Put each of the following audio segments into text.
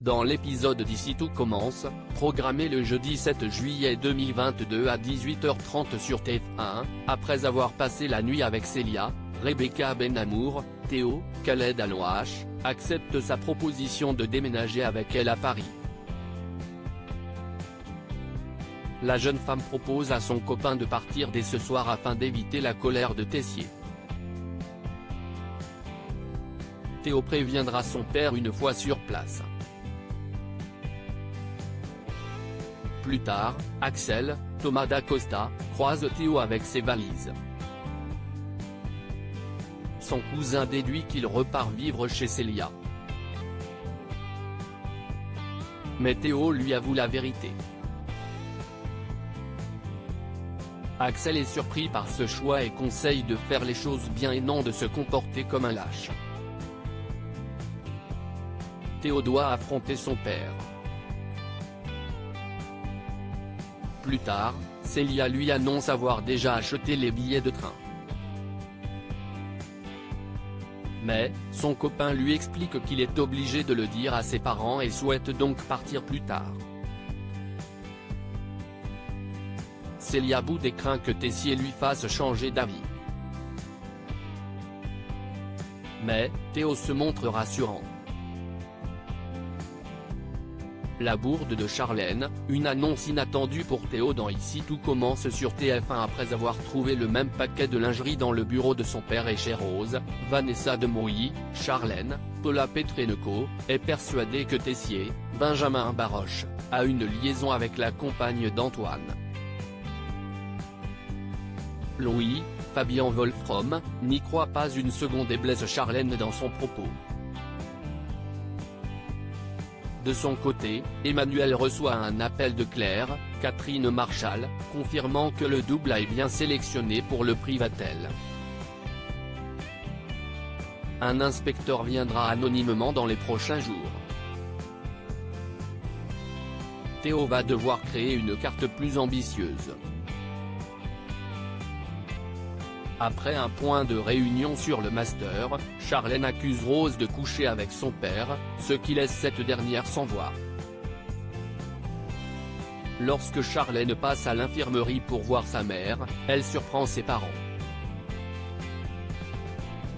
Dans l'épisode d'Ici tout commence, programmé le jeudi 7 juillet 2022 à 18h30 sur TF1, après avoir passé la nuit avec Célia, Rebecca Benhamour, Théo, Khaled Alouache, accepte sa proposition de déménager avec elle à Paris. La jeune femme propose à son copain de partir dès ce soir afin d'éviter la colère de Tessier. Théo préviendra son père une fois sur place. Plus tard, Axel, Thomas d'Acosta, croise Théo avec ses valises. Son cousin déduit qu'il repart vivre chez Célia. Mais Théo lui avoue la vérité. Axel est surpris par ce choix et conseille de faire les choses bien et non de se comporter comme un lâche. Théo doit affronter son père. Plus tard, Célia lui annonce avoir déjà acheté les billets de train. Mais, son copain lui explique qu'il est obligé de le dire à ses parents et souhaite donc partir plus tard. Célia boude et craint que Tessier lui fasse changer d'avis. Mais, Théo se montre rassurant. La bourde de Charlène, une annonce inattendue pour Théo dans Ici tout commence sur TF1 après avoir trouvé le même paquet de lingerie dans le bureau de son père et chez Rose, Vanessa Demouy, Charlène, Paula Petrenko, est persuadée que Tessier, Benjamin Baroche, a une liaison avec la compagne d'Antoine. Louis, Fabien Wolfrom, n'y croit pas une seconde et blesse Charlène dans son propos. De son côté, Emmanuel reçoit un appel de Claire, Catherine Marchal, confirmant que le double est bien sélectionné pour le Privatel. Un inspecteur viendra anonymement dans les prochains jours. Théo va devoir créer une carte plus ambitieuse. Après un point de réunion sur le master, Charlène accuse Rose de coucher avec son père, ce qui laisse cette dernière sans voix. Lorsque Charlène passe à l'infirmerie pour voir sa mère, elle surprend ses parents.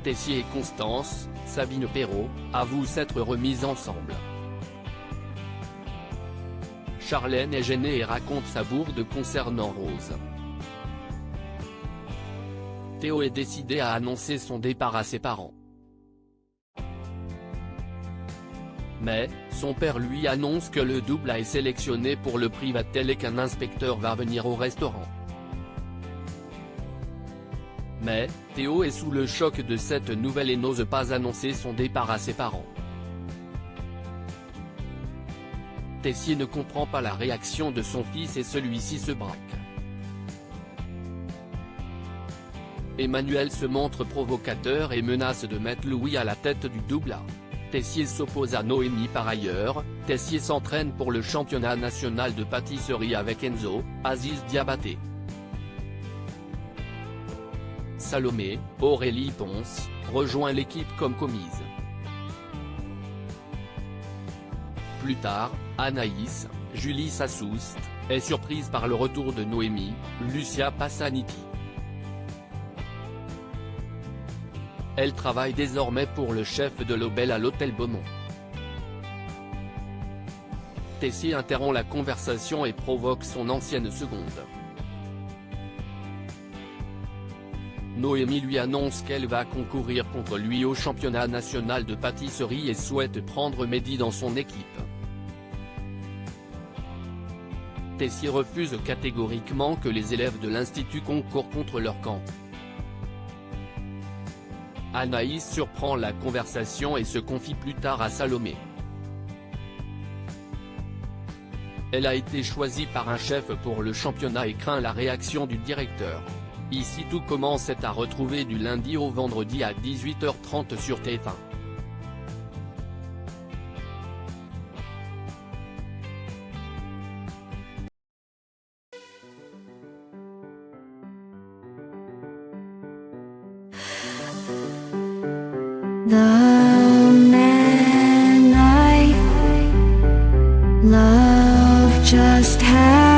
Tessier et Constance, Sabine Perrault, avouent s'être remises ensemble. Charlène est gênée et raconte sa bourde concernant Rose. Théo est décidé à annoncer son départ à ses parents. Mais, son père lui annonce que le double est sélectionné pour le Privatel et qu'un inspecteur va venir au restaurant. Mais, Théo est sous le choc de cette nouvelle et n'ose pas annoncer son départ à ses parents. Tessier ne comprend pas la réaction de son fils et celui-ci se braque. Emmanuel se montre provocateur et menace de mettre Louis à la tête du double A. Tessier s'oppose à Noémie par ailleurs. Tessier s'entraîne pour le championnat national de pâtisserie avec Enzo, Aziz Diabaté. Salomé, Aurélie Ponce, rejoint l'équipe comme commise. Plus tard, Anaïs, Julie Sassoust, est surprise par le retour de Noémie, Lucia Passaniti. Elle travaille désormais pour le chef de l'Obel à l'hôtel Beaumont. Tessier interrompt la conversation et provoque son ancienne seconde. Noémie lui annonce qu'elle va concourir contre lui au championnat national de pâtisserie et souhaite prendre Mehdi dans son équipe. Tessier refuse catégoriquement que les élèves de l'institut concourent contre leur camp. Anaïs surprend la conversation et se confie plus tard à Salomé. Elle a été choisie par un chef pour le championnat et craint la réaction du directeur. Ici tout commence est à retrouver du lundi au vendredi à 18h30 sur TF1. The man I now.